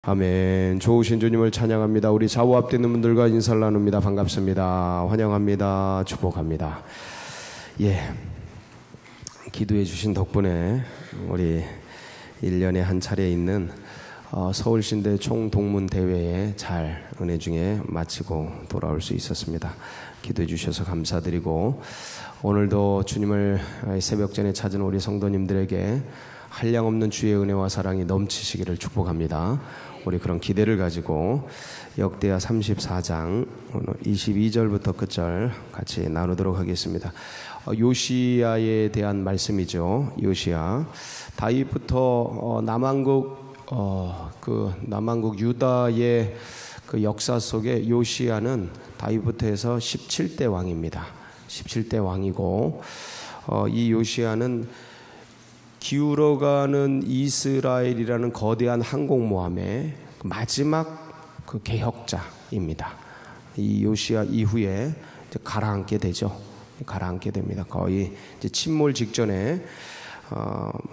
아멘. 좋으신 주님을 찬양합니다. 우리 좌우 앞에 있는 분들과 인사를 나눕니다. 반갑습니다. 환영합니다. 축복합니다. 기도해 주신 덕분에 우리 1년에 한 차례 있는 서울신대 총동문대회에 잘 은혜 중에 마치고 돌아올 수 있었습니다. 기도해 주셔서 감사드리고, 오늘도 주님을 새벽전에 찾은 우리 성도님들에게 한량없는 주의 은혜와 사랑이 넘치시기를 축복합니다. 우리 그런 기대를 가지고 역대하 34장 22절부터 끝절 같이 나누도록 하겠습니다. 요시야에 대한 말씀이죠. 요시야, 다윗부터 남왕국 유다의 그 역사 속에 요시야는 다윗부터 해서 17대 왕입니다. 17대 왕이고, 이 요시야는 기울어가는 이스라엘이라는 거대한 항공모함의 마지막 그 개혁자입니다. 이 요시야 이후에 이제 가라앉게 되죠. 가라앉게 됩니다. 거의 이제 침몰 직전에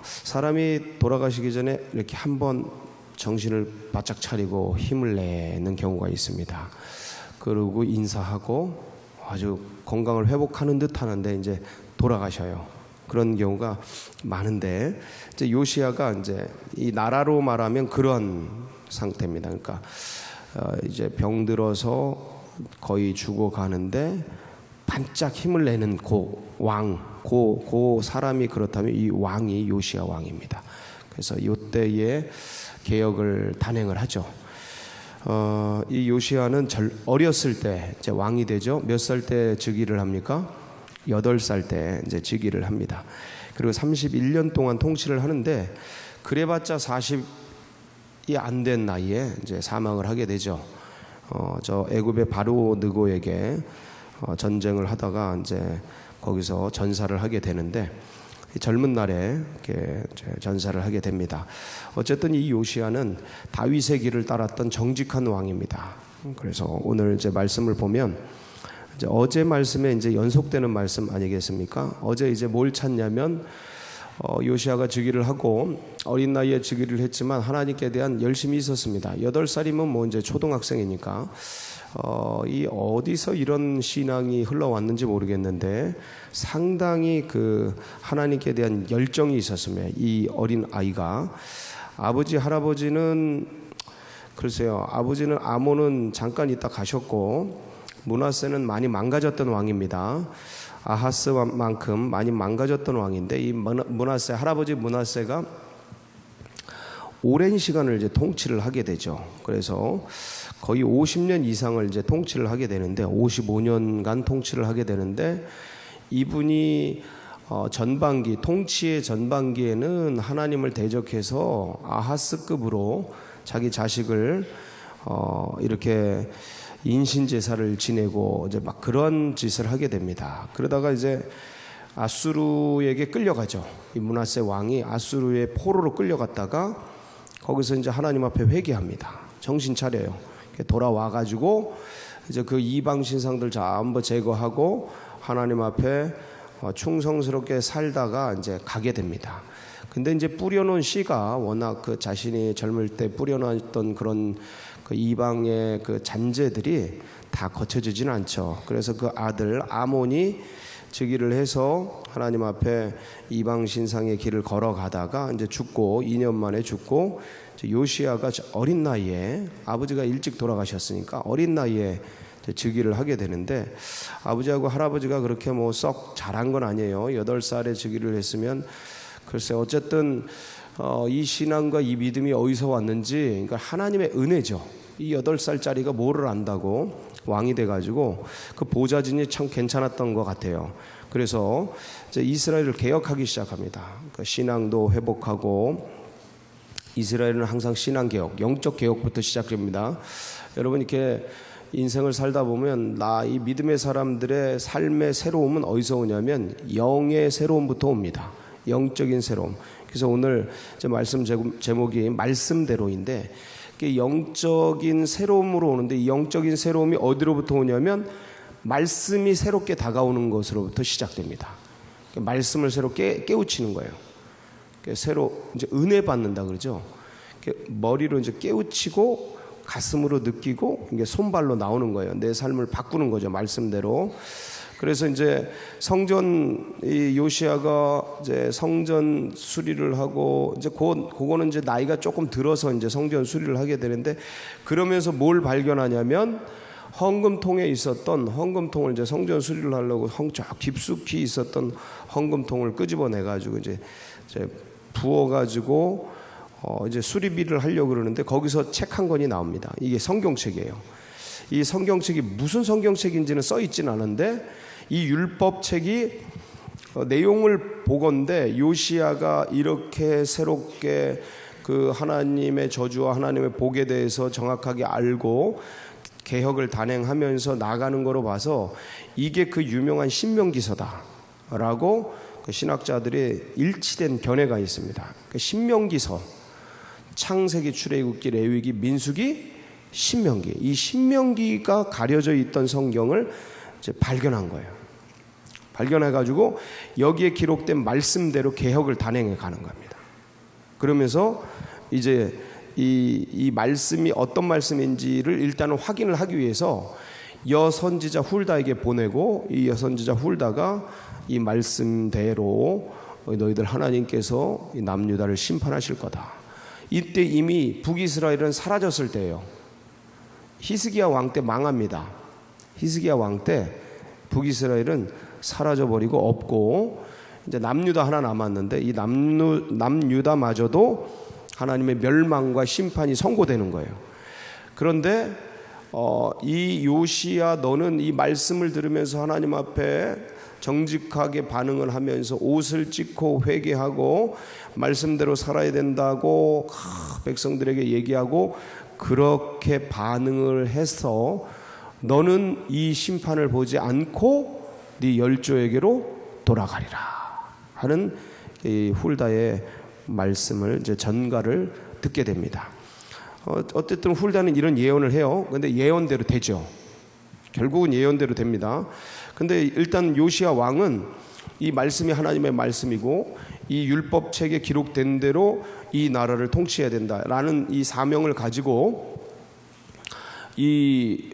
사람이 돌아가시기 전에 이렇게 한번 정신을 바짝 차리고 힘을 내는 경우가 있습니다. 그러고 인사하고 아주 건강을 회복하는 듯 하는데 이제 돌아가셔요. 그런 경우가 많은데, 이제 요시야가 이제 이 나라로 말하면 그런 상태입니다. 그러니까 이제 병들어서 거의 죽어가는데 반짝 힘을 내는 그 사람이 그렇다면 이 왕이 요시야 왕입니다. 그래서 이때에 개혁을 단행을 하죠. 이 요시야는 어렸을 때 이제 왕이 되죠. 몇 살 때 즉위를 합니까? 8살 때 이제 즉위를 합니다. 그리고 31년 동안 통치를 하는데, 그래봤자 40이 안 된 나이에 이제 사망을 하게 되죠. 저 애굽의 바로 느고에게 전쟁을 하다가 이제 거기서 전사를 하게 되는데, 젊은 날에 이렇게 전사를 하게 됩니다. 어쨌든 이 요시야는 다윗의 길을 따랐던 정직한 왕입니다. 그래서 오늘 이제 말씀을 보면, 이제 어제 말씀에 이제 연속되는 말씀 아니겠습니까? 어제 이제 뭘 찾냐면, 요시야가 즉위를 하고 어린 나이에 즉위를 했지만 하나님께 대한 열심이 있었습니다. 8살이면 뭐 이제 초등학생이니까 이 어디서 이런 신앙이 흘러왔는지 모르겠는데 상당히 그 하나님께 대한 열정이 있었으며, 이 어린 아이가 아버지 할아버지는 글쎄요, 아버지는 아몬은 잠깐 있다 가셨고, 므낫세는 많이 망가졌던 왕입니다. 아하스만큼 많이 망가졌던 왕인데, 이 므낫세, 할아버지 므낫세가 오랜 시간을 이제 통치를 하게 되죠. 그래서 거의 50년 이상을 이제 통치를 하게 되는데, 55년간 통치를 하게 되는데, 이분이 통치의 전반기에는 하나님을 대적해서 아하스급으로 자기 자식을 이렇게 인신제사를 지내고 이제 막 그런 짓을 하게 됩니다. 그러다가 이제 아수르에게 끌려가죠. 이 므낫세 왕이 아수르의 포로로 끌려갔다가 거기서 이제 하나님 앞에 회개합니다. 정신 차려요. 돌아와가지고 이제 그 이방 신상들 전부 제거하고 하나님 앞에 충성스럽게 살다가 이제 가게 됩니다. 근데 이제 뿌려놓은 씨가 워낙 그 자신이 젊을 때 뿌려놨던 그런 그 이방의 그 잔재들이 다 거쳐지지는 않죠. 그래서 그 아들 아몬이 즉위를 해서 하나님 앞에 이방 신상의 길을 걸어가다가 이제 죽고, 2년 만에 죽고, 요시야가 어린 나이에, 아버지가 일찍 돌아가셨으니까 어린 나이에 즉위를 하게 되는데, 아버지하고 할아버지가 그렇게 뭐 썩 잘한 건 아니에요. 8살에 즉위를 했으면, 글쎄 어쨌든 이 신앙과 이 믿음이 어디서 왔는지, 그러니까 하나님의 은혜죠. 이 8살짜리가 뭐를 안다고 왕이 돼가지고 그 보좌진이 참 괜찮았던 것 같아요. 그래서 이제 이스라엘을 개혁하기 시작합니다. 그 신앙도 회복하고, 이스라엘은 항상 신앙개혁, 영적 개혁부터 시작됩니다. 여러분, 이렇게 인생을 살다 보면 이 믿음의 사람들의 삶의 새로움은 어디서 오냐면 영의 새로움부터 옵니다. 영적인 새로움. 그래서 오늘 제 말씀 제목이 말씀대로인데, 영적인 새로움으로 오는데, 이 영적인 새로움이 어디로부터 오냐면 말씀이 새롭게 다가오는 것으로부터 시작됩니다. 말씀을 새로 깨우치는 거예요. 새로 이제 은혜 받는다 그러죠. 머리로 이제 깨우치고 가슴으로 느끼고 이게 손발로 나오는 거예요. 내 삶을 바꾸는 거죠, 말씀대로. 그래서 이제 성전, 이 요시야가 이제 성전 수리를 하고 이제 그거는 이제 나이가 조금 들어서 이제 성전 수리를 하게 되는데, 그러면서 뭘 발견하냐면 헌금통에 있었던 헌금통을 이제 성전 수리를 하려고 저 깊숙이 있었던 헌금통을 끄집어내 가지고 이제 부어 가지고 이제 수리비를 하려고 그러는데, 거기서 책 한 권이 나옵니다. 이게 성경책이에요. 이 성경책이 무슨 성경책인지는 써 있진 않은데, 이 율법책이 내용을 보건대 요시야가 이렇게 새롭게 그 하나님의 저주와 하나님의 복에 대해서 정확하게 알고 개혁을 단행하면서 나가는 거로 봐서 이게 그 유명한 신명기서다라고 그 신학자들의 일치된 견해가 있습니다. 그 신명기서, 창세기, 출애굽기, 레위기, 민수기, 신명기, 이 신명기가 가려져 있던 성경을 이제 발견한 거예요. 발견해가지고 여기에 기록된 말씀대로 개혁을 단행해 가는 겁니다. 그러면서 이제 이 말씀이 어떤 말씀인지를 일단은 확인을 하기 위해서 여선지자 훌다에게 보내고, 이 여선지자 훌다가 이 말씀대로 너희들 하나님께서 이 남유다를 심판하실 거다. 이때 이미 북이스라엘은 사라졌을 때예요. 히스기야 왕 때 망합니다. 히스기야 왕 때 북이스라엘은 사라져버리고 없고, 이제 남유다 하나 남았는데, 이 남유다마저도 하나님의 멸망과 심판이 선고되는 거예요. 그런데 이 요시야, 너는 이 말씀을 들으면서 하나님 앞에 정직하게 반응을 하면서 옷을 찢고 회개하고 말씀대로 살아야 된다고 백성들에게 얘기하고, 그렇게 반응을 해서 너는 이 심판을 보지 않고 네 열조에게로 돌아가리라 하는 이 훌다의 말씀을, 이제 전가를 듣게 됩니다. 어쨌든 훌다는 이런 예언을 해요. 근데 예언대로 되죠. 결국은 예언대로 됩니다. 근데 일단 요시야 왕은 이 말씀이 하나님의 말씀이고 이 율법책에 기록된 대로 이 나라를 통치해야 된다라는 이 사명을 가지고 이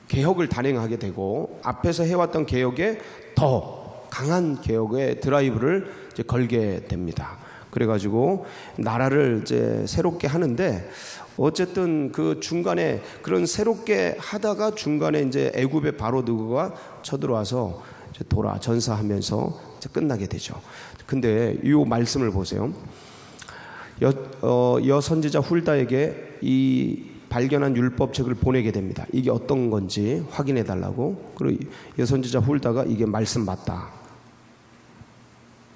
개혁을 단행하게 되고, 앞에서 해왔던 개혁에 더 강한 개혁의 드라이브를 이제 걸게 됩니다. 그래가지고 나라를 이제 새롭게 하는데, 어쨌든 그 중간에 그런 새롭게 하다가 중간에 이제 애굽의 바로드가 쳐들어와서 이제 전사하면서 이제 끝나게 되죠. 근데 이 말씀을 보세요. 여선지자 훌다에게 이 발견한 율법책을 보내게 됩니다. 이게 어떤 건지 확인해 달라고. 그리고 여선지자 훌다가 이게 말씀 맞다.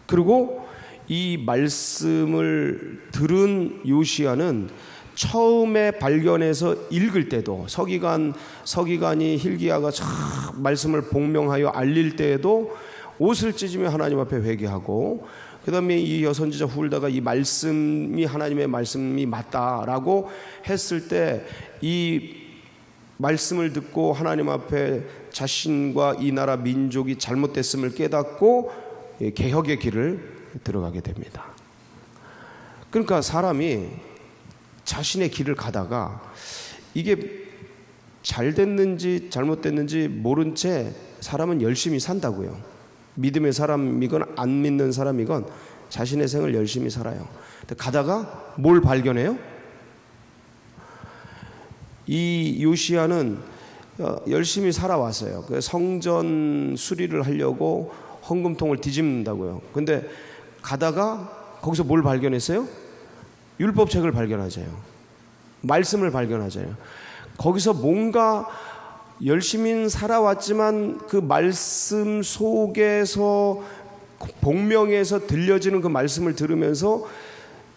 그리고 이 말씀을 들은 요시야는 처음에 발견해서 읽을 때도, 서기관이 hil기야가 말씀을 복명하여 알릴 때에도 옷을 찢으며 하나님 앞에 회개하고, 그 다음에 이 여선지자 훌다가 이 말씀이 하나님의 말씀이 맞다라고 했을 때 이 말씀을 듣고 하나님 앞에 자신과 이 나라 민족이 잘못됐음을 깨닫고 개혁의 길을 들어가게 됩니다. 그러니까 사람이 자신의 길을 가다가 이게 잘 됐는지 잘못됐는지 모른 채 사람은 열심히 산다고요. 믿음의 사람이건 안 믿는 사람이건 자신의 생을 열심히 살아요. 근데 가다가 뭘 발견해요? 이 요시야는 열심히 살아왔어요. 성전 수리를 하려고 헌금통을 뒤집는다고요. 근데 가다가 거기서 뭘 발견했어요? 율법책을 발견하잖아요. 말씀을 발견하잖아요. 거기서 뭔가 열심히 살아왔지만 그 말씀 속에서 복명에서 들려지는 그 말씀을 들으면서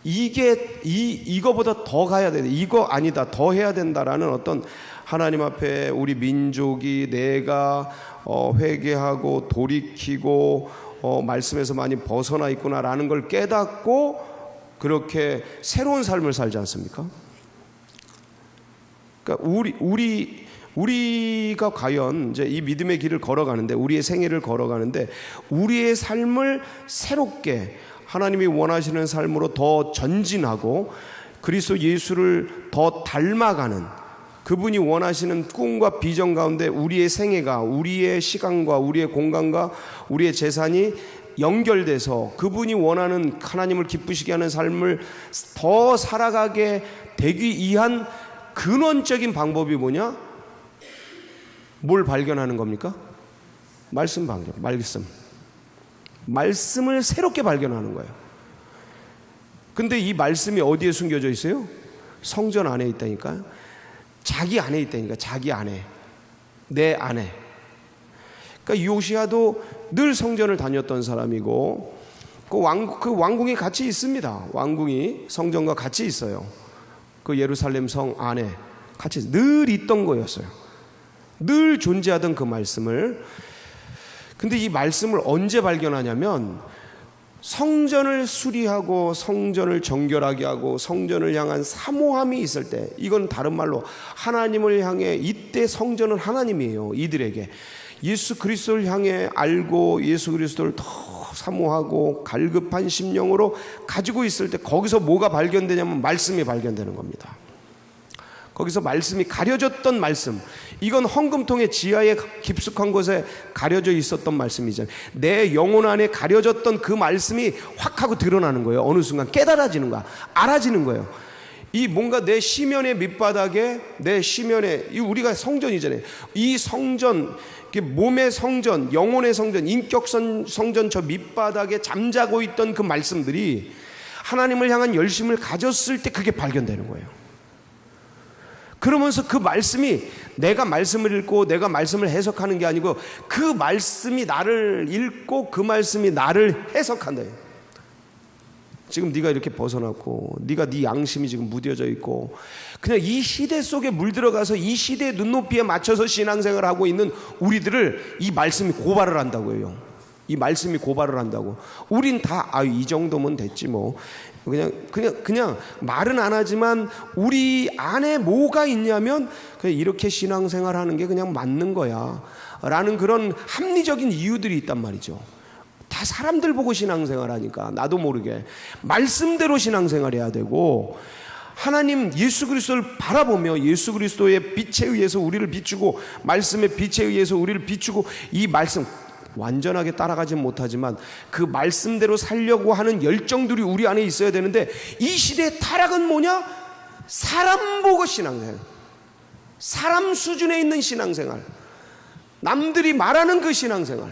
이거보다 더 가야 돼, 이거 아니다, 더 해야 된다라는 어떤 하나님 앞에 우리 민족이 내가 회개하고 돌이키고 말씀에서 많이 벗어나 있구나라는 걸 깨닫고 그렇게 새로운 삶을 살지 않습니까? 그러니까 우리가 과연 이제 이 믿음의 길을 걸어가는데, 우리의 생애를 걸어가는데 우리의 삶을 새롭게 하나님이 원하시는 삶으로 더 전진하고 그리스도 예수를 더 닮아가는, 그분이 원하시는 꿈과 비전 가운데 우리의 생애가, 우리의 시간과 우리의 공간과 우리의 재산이 연결돼서 그분이 원하는 하나님을 기쁘시게 하는 삶을 더 살아가게 되기 위한 근원적인 방법이 뭐냐? 뭘 발견하는 겁니까? 말씀 발견, 말씀을 새롭게 발견하는 거예요. 근데 이 말씀이 어디에 숨겨져 있어요? 성전 안에 있다니까요. 자기 안에 있다니까. 자기 안에, 내 안에. 그러니까 요시야도 늘 성전을 다녔던 사람이고, 그 왕궁이 같이 있습니다. 왕궁이 성전과 같이 있어요. 그 예루살렘 성 안에 같이 늘 있던 거였어요. 늘 존재하던 그 말씀을. 근데 이 말씀을 언제 발견하냐면, 성전을 수리하고 성전을 정결하게 하고 성전을 향한 사모함이 있을 때, 이건 다른 말로 하나님을 향해, 이때 성전은 하나님이에요. 이들에게 예수 그리스도를 향해 알고 예수 그리스도를 더 사모하고 갈급한 심령으로 가지고 있을 때, 거기서 뭐가 발견되냐면 말씀이 발견되는 겁니다. 거기서 말씀이, 가려졌던 말씀, 이건 헌금통의 지하에 깊숙한 곳에 가려져 있었던 말씀이잖아요. 내 영혼 안에 가려졌던 그 말씀이 확 하고 드러나는 거예요. 어느 순간 깨달아지는 거야. 알아지는 거예요. 이 뭔가 내 시면의 밑바닥에, 내 시면에, 이 우리가 성전이잖아요. 이 성전, 몸의 성전, 영혼의 성전, 인격 성전 저 밑바닥에 잠자고 있던 그 말씀들이 하나님을 향한 열심을 가졌을 때 그게 발견되는 거예요. 그러면서 그 말씀이, 내가 말씀을 읽고 내가 말씀을 해석하는 게 아니고 그 말씀이 나를 읽고 그 말씀이 나를 해석한다. 지금 네가 이렇게 벗어났고, 네가 네 양심이 지금 무뎌져 있고, 그냥 이 시대 속에 물들어가서 이 시대의 눈높이에 맞춰서 신앙생활을 하고 있는 우리들을 이 말씀이 고발을 한다고요. 이 말씀이 고발을 한다고. 우린 다 이 정도면 됐지 뭐. 그냥 말은 안 하지만 우리 안에 뭐가 있냐면 그냥 이렇게 신앙생활하는 게 그냥 맞는 거야 라는 그런 합리적인 이유들이 있단 말이죠. 다 사람들 보고 신앙생활하니까 나도 모르게 말씀대로 신앙생활해야 되고, 하나님 예수 그리스도를 바라보며 예수 그리스도의 빛에 의해서 우리를 비추고, 말씀의 빛에 의해서 우리를 비추고, 이 말씀 완전하게 따라가진 못하지만 그 말씀대로 살려고 하는 열정들이 우리 안에 있어야 되는데, 이 시대의 타락은 뭐냐? 사람 보고 신앙생활, 사람 수준에 있는 신앙생활, 남들이 말하는 그 신앙생활,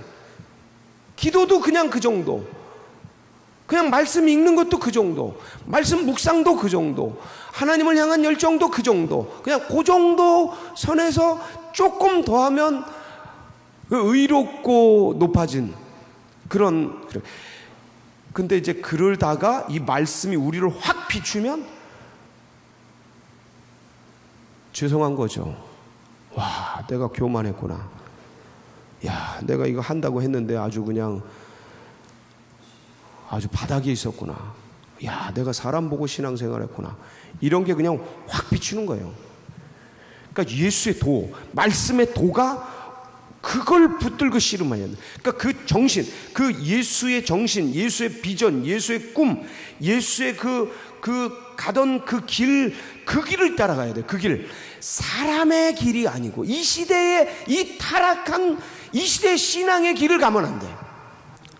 기도도 그냥 그 정도, 그냥 말씀 읽는 것도 그 정도, 말씀 묵상도 그 정도, 하나님을 향한 열정도 그 정도, 그냥 그 정도 선에서 조금 더하면 의롭고 높아진 그런. 근데 이제 그러다가 이 말씀이 우리를 확 비추면 죄송한 거죠. 와, 내가 교만했구나. 야, 내가 이거 한다고 했는데 아주 그냥 아주 바닥에 있었구나. 야, 내가 사람 보고 신앙생활했구나. 이런 게 그냥 확 비추는 거예요. 그러니까 예수의 도, 말씀의 도가 그걸 붙들고 씨름해야 돼. 그러니까 그 정신, 그 예수의 정신, 예수의 비전, 예수의 꿈, 예수의 그 가던 그 길을 따라가야 돼. 그 길, 사람의 길이 아니고 이 시대의 이 타락한 이 시대의 신앙의 길을 가면 안 돼.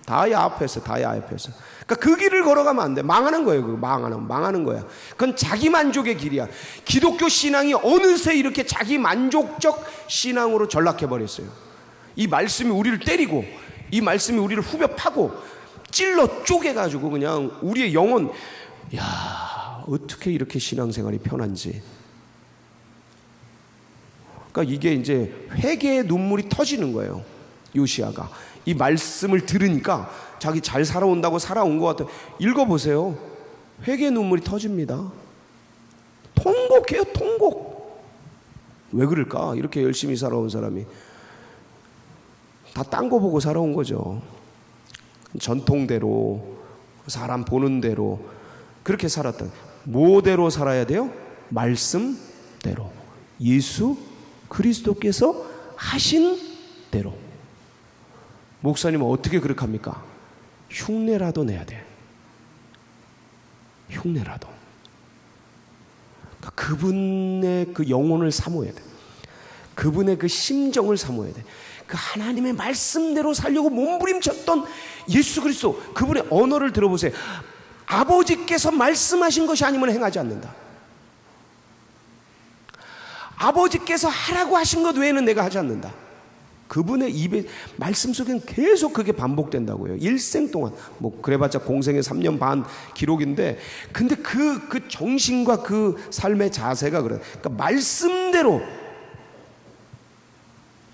다야 앞에서. 그러니까 그 길을 걸어가면 안 돼. 망하는 거예요. 망하는 거야. 그건 자기 만족의 길이야. 기독교 신앙이 어느새 이렇게 자기 만족적 신앙으로 전락해 버렸어요. 이 말씀이 우리를 때리고, 이 말씀이 우리를 후벼 파고 찔러 쪼개가지고 그냥 우리의 영혼, 야, 어떻게 이렇게 신앙생활이 편한지. 그러니까 이게 이제 회개의 눈물이 터지는 거예요. 요시야가 이 말씀을 들으니까 자기 잘 살아온다고 살아온 것 같아요. 읽어보세요. 회개의 눈물이 터집니다. 통곡해요. 통곡. 왜 그럴까? 이렇게 열심히 살아온 사람이 다 딴 거 보고 살아온 거죠. 전통대로, 사람 보는 대로 그렇게 살았다. 뭐대로 살아야 돼요? 말씀대로, 예수 그리스도께서 하신 대로. 목사님은 어떻게 그렇게 합니까? 흉내라도 내야 돼. 흉내라도. 그분의 그 영혼을 사모해야 돼. 그분의 그 심정을 사모해야 돼. 그 하나님의 말씀대로 살려고 몸부림쳤던 예수 그리스도, 그분의 언어를 들어보세요. 아버지께서 말씀하신 것이 아니면 행하지 않는다. 아버지께서 하라고 하신 것 외에는 내가 하지 않는다. 그분의 입에, 말씀 속에는 계속 그게 반복된다고요. 일생 동안. 뭐 그래봤자 공생의 3년 반 기록인데, 근데 그 정신과 그 삶의 자세가 그래. 그러니까 말씀대로,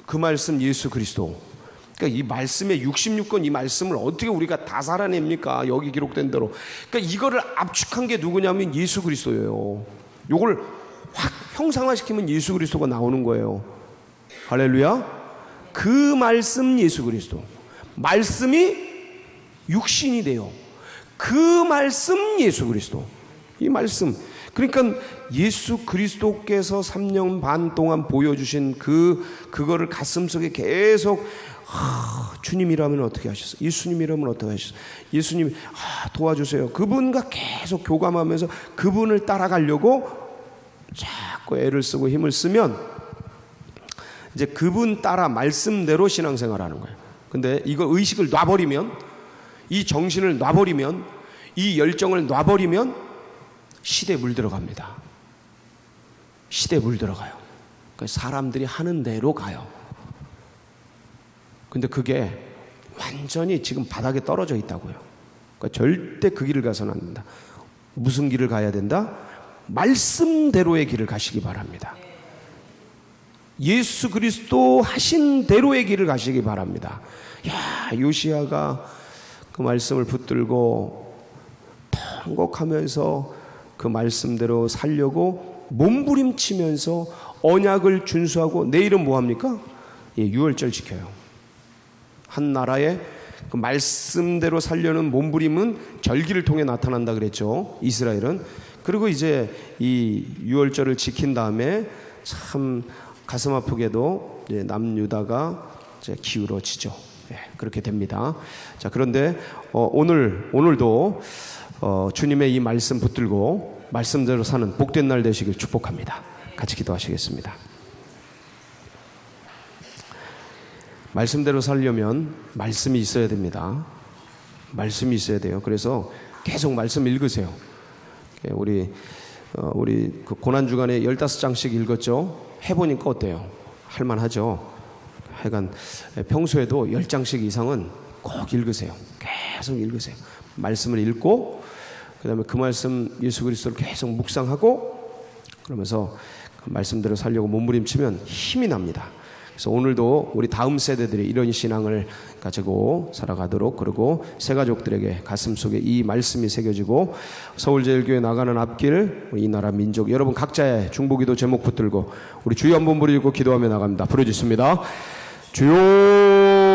그 말씀 예수 그리스도. 그러니까 이 말씀의 66권 이 말씀을 어떻게 우리가 다 살아냅니까? 여기 기록된 대로. 그러니까 이거를 압축한 게 누구냐면 예수 그리스도예요. 요걸 확 형상화시키면 예수 그리스도가 나오는 거예요. 할렐루야. 그 말씀 예수 그리스도, 말씀이 육신이 돼요. 그 말씀 예수 그리스도, 이 말씀. 그러니까 예수 그리스도께서 3년 반 동안 보여주신 그거를 가슴속에 계속, 주님이라면 어떻게 하셨어요? 예수님이라면 어떻게 하셨어요? 예수님 도와주세요. 그분과 계속 교감하면서 그분을 따라가려고 자꾸 애를 쓰고 힘을 쓰면 이제 그분 따라 말씀대로 신앙생활하는 거예요. 근데 이거 의식을 놔버리면, 이 정신을 놔버리면, 이 열정을 놔버리면 시대에 물들어갑니다. 시대에 물들어가요. 그러니까 사람들이 하는 대로 가요. 근데 그게 완전히 지금 바닥에 떨어져 있다고요. 그러니까 절대 그 길을 가서는 안 된다. 무슨 길을 가야 된다? 말씀대로의 길을 가시기 바랍니다. 예수 그리스도 하신 대로의 길을 가시기 바랍니다. 야, 요시야가 그 말씀을 붙들고 통곡하면서 그 말씀대로 살려고 몸부림치면서 언약을 준수하고, 내일은 뭐합니까? 유월절 지켜요. 한 나라의 그 말씀대로 살려는 몸부림은 절기를 통해 나타난다 그랬죠, 이스라엘은. 그리고 이제 이 유월절을 지킨 다음에 참 가슴 아프게도 이제 남유다가 이제 기울어지죠. 그렇게 됩니다. 자, 그런데 오늘도 주님의 이 말씀 붙들고 말씀대로 사는 복된 날 되시길 축복합니다. 같이 기도하시겠습니다. 말씀대로 살려면 말씀이 있어야 됩니다. 말씀이 있어야 돼요. 그래서 계속 말씀 읽으세요. 우리 그 고난주간에 15장씩 읽었죠. 해보니까 어때요? 할만하죠? 하여간 평소에도 10장씩 이상은 꼭 읽으세요. 계속 읽으세요. 말씀을 읽고, 그 다음에 그 말씀 예수 그리스도를 계속 묵상하고, 그러면서 그 말씀대로 살려고 몸부림치면 힘이 납니다. 그래서 오늘도 우리 다음 세대들이 이런 신앙을 가지고 살아가도록, 그리고 새가족들에게 가슴속에 이 말씀이 새겨지고 서울제일교회 나가는 앞길, 이 나라 민족 여러분 각자의 중보기도 제목 붙들고 우리 주여 한번 부르고 기도하며 나갑니다. 부르짖습니다. 주여